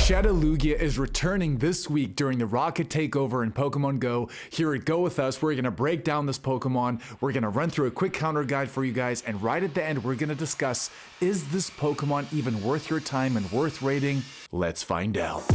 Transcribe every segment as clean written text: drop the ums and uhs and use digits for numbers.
Shadow Lugia is returning this week during the Rocket Takeover in Pokemon Go. Here at Go With Us, we're going to break down this Pokemon, we're going to run through a quick counter guide for you guys, and right at the end we're going to discuss, is this Pokemon even worth your time and worth rating? Let's find out.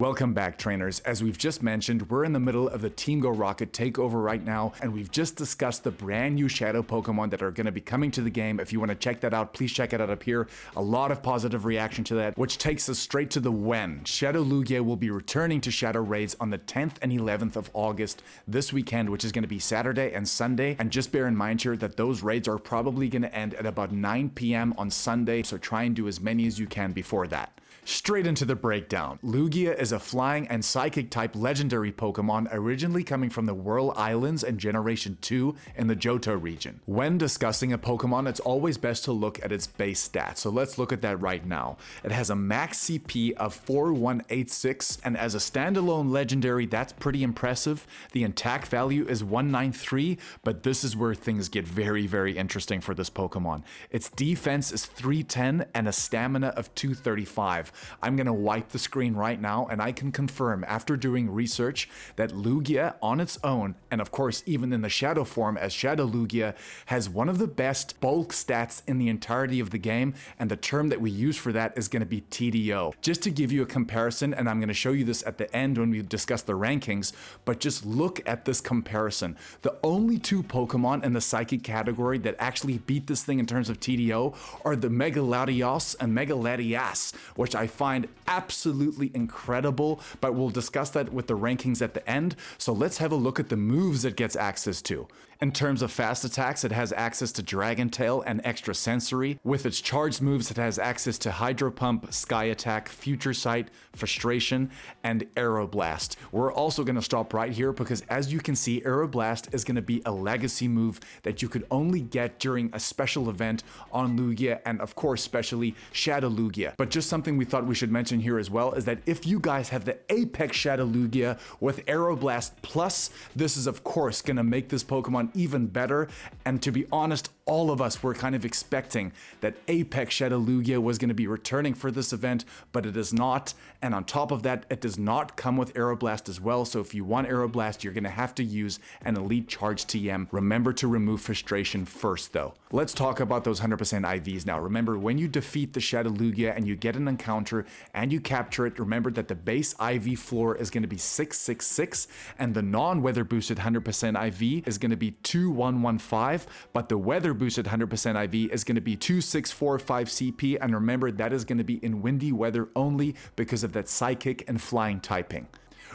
Welcome back, trainers. As we've just mentioned, we're in the middle of the Team Go Rocket Takeover right now, and we've just discussed the brand new Shadow Pokemon that are going to be coming to the game. If you want to check that out, please check it out up here. A lot of positive reaction to that, which takes us straight to the when. Shadow Lugia will be returning to Shadow Raids on the 10th and 11th of August this weekend, which is going to be Saturday and Sunday. And just bear in mind here that those raids are probably going to end at about 9 p.m. on Sunday, so try and do as many as you can before that. Straight into the breakdown. Lugia is a flying and psychic type legendary Pokemon originally coming from the Whirl Islands in Generation 2 in the Johto region. When discussing a Pokemon, it's always best to look at its base stats, so let's look at that right now. It has a max CP of 4186, and as a standalone legendary, that's pretty impressive. The attack value is 193, but this is where things get very interesting for this Pokemon. Its defense is 310 and a stamina of 235. I'm gonna wipe the screen right now, and I can confirm after doing research that Lugia on its own, and of course even in the Shadow form as Shadow Lugia, has one of the best bulk stats in the entirety of the game, and the term that we use for that is gonna be TDO. Just to give you a comparison, and I'm gonna show you this at the end when we discuss the rankings, but just look at this comparison. The only two Pokemon in the Psychic category that actually beat this thing in terms of TDO are the Mega Latios and Mega Latias, which I find absolutely incredible, but we'll discuss that with the rankings at the end. So let's have a look at the moves it gets access to. In terms of fast attacks, it has access to Dragon Tail and Extra Sensory. With its charged moves, it has access to Hydro Pump, Sky Attack, Future Sight, Frustration, and Aeroblast. We're also going to stop right here because, as you can see, Aeroblast is going to be a legacy move that you could only get during a special event on Lugia, and of course specially Shadow Lugia. But just something we thought we should mention here as well is that if you guys have the Apex Shadow Lugia with Aeroblast Plus, this is of course going to make this Pokemon even better. And to be honest, all of us were kind of expecting that Apex Shadow Lugia was going to be returning for this event, but it is not. And on top of that, it does not come with Aeroblast as well. So if you want Aeroblast, you're going to have to use an Elite Charge TM. Remember to remove Frustration first though. Let's talk about those 100% IVs now. Remember, when you defeat the Shadow Lugia and you get an encounter and you capture it, remember that the base IV floor is going to be 666 and the non-weather boosted 100% IV is going to be 2115, but the weather boosted 100% IV is going to be 2645 CP, and remember that is going to be in windy weather only because of that psychic and flying typing.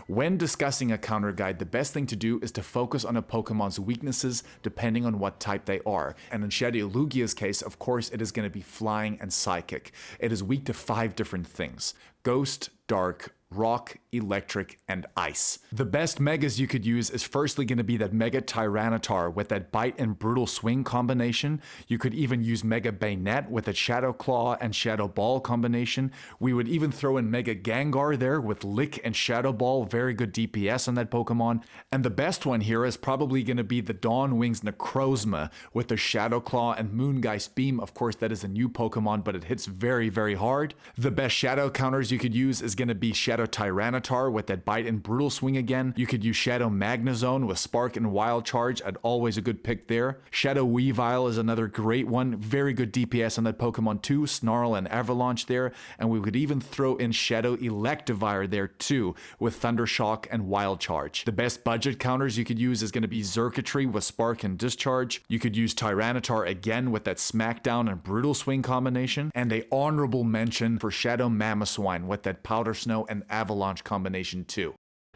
When discussing a counter guide, the best thing to do is to focus on a Pokemon's weaknesses depending on what type they are. And in Shadow Lugia's case, of course, it is going to be flying and psychic. It is weak to 5 different things: Ghost, Dark, Rock, Electric, and Ice. The best megas you could use is firstly going to be that Mega Tyranitar with that Bite and Brutal Swing combination. You could even use Mega Bayonet with a Shadow Claw and Shadow Ball combination. We would even throw in Mega Gengar there with Lick and Shadow Ball, very good DPS on that Pokemon. And the best one here is probably going to be the Dawn Wings Necrozma with the Shadow Claw and Moongeist Beam. Of course, that is a new Pokemon, but it hits very hard. The best Shadow counters you could use is going to be Shadow Tyranitar with that Bite and Brutal Swing again. You could use Shadow Magnezone with Spark and Wild Charge, and always a good pick there. Shadow Weavile is another great one, very good DPS on that Pokemon too, Snarl and Avalanche there, and we could even throw in Shadow Electivire there too with Thunder Shock and Wild Charge. The best budget counters you could use is going to be Xurkitree with Spark and Discharge. You could use Tyranitar again with that Smackdown and Brutal Swing combination, and a honorable mention for Shadow Mamoswine with that Powder Snow and Avalanche combination too.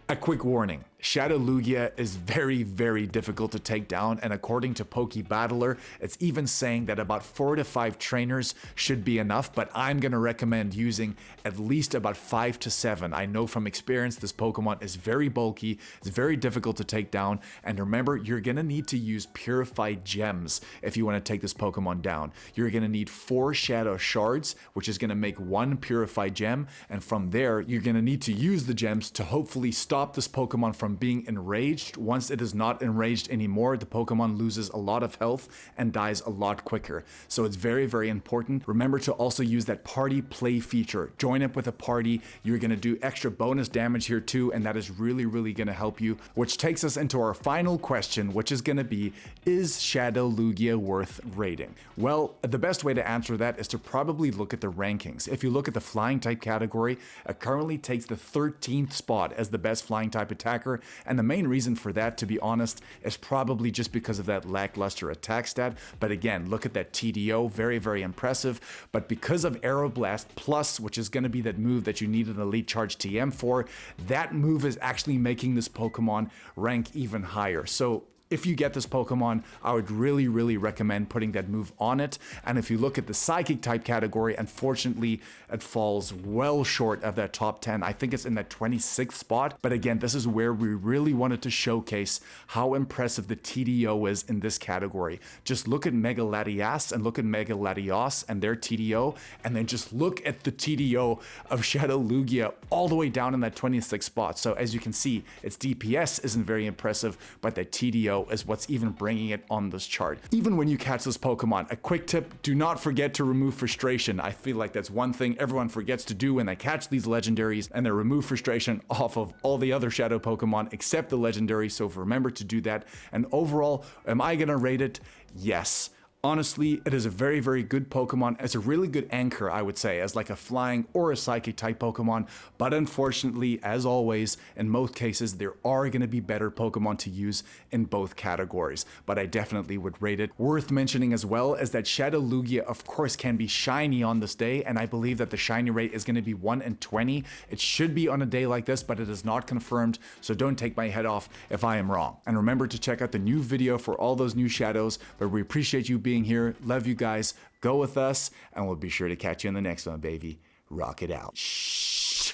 A quick warning, Shadow Lugia is very difficult to take down, and according to PokeBattler, it's even saying that about 4 to 5 trainers should be enough, but I'm going to recommend using at least about 5 to 7. I know from experience this Pokemon is very bulky, it's very difficult to take down, and remember, you're going to need to use Purified Gems if you want to take this Pokemon down. You're going to need 4 Shadow Shards, which is going to make 1 Purified Gem, and from there, you're going to need to use the gems to hopefully stop this Pokemon from from being enraged. Once it is not enraged anymore, the Pokemon loses a lot of health and dies a lot quicker. So it's very, very important. Remember to also use that party play feature. Join up with a party. You're going to do extra bonus damage here too, and that is really, really going to help you. Which takes us into our final question, which is going to be, is Shadowlugia worth raiding? Well, the best way to answer that is to probably look at the rankings. If you look at the flying type category, it currently takes the 13th spot as the best flying type attacker, and the main reason for that, to be honest, is probably just because of that lackluster attack stat. But again, look at that TDO, very, very impressive. But because of Aeroblast Plus, which is going to be that move that you need an Elite Charge TM for, that move is actually making this Pokemon rank even higher. So if you get this Pokemon, I would really, really recommend putting that move on it. And if you look at the Psychic type category, unfortunately, it falls well short of that top 10. I think it's in that 26th spot. But again, this is where we really wanted to showcase how impressive the TDO is in this category. Just look at Mega Latias and look at Mega Latios and their TDO, and then just look at the TDO of Shadowlugia all the way down in that 26th spot. So as you can see, its DPS isn't very impressive, but the TDO is what's even bringing it on this chart. Even when you catch this Pokemon, a quick tip, do not forget to remove frustration. I feel like that's one thing everyone forgets to do when they catch these legendaries, and they remove frustration off of all the other shadow Pokemon except the legendary. So remember to do that. And overall, am I gonna rate it? Yes. Honestly, it is a very, very good Pokemon. It's a really good anchor, I would say, as like a flying or a psychic type Pokemon. But unfortunately, as always, in most cases, there are going to be better Pokemon to use in both categories. But I definitely would rate it. Worth mentioning as well is that Shadowlugia, of course, can be shiny on this day. And I believe that the shiny rate is going to be 1 in 20. It should be on a day like this, but it is not confirmed. So don't take my head off if I am wrong. And remember to check out the new video for all those new shadows. But we appreciate you being here. Love you guys. Go with us, and we'll be sure to catch you in the next one, baby. Rock it out. Shh.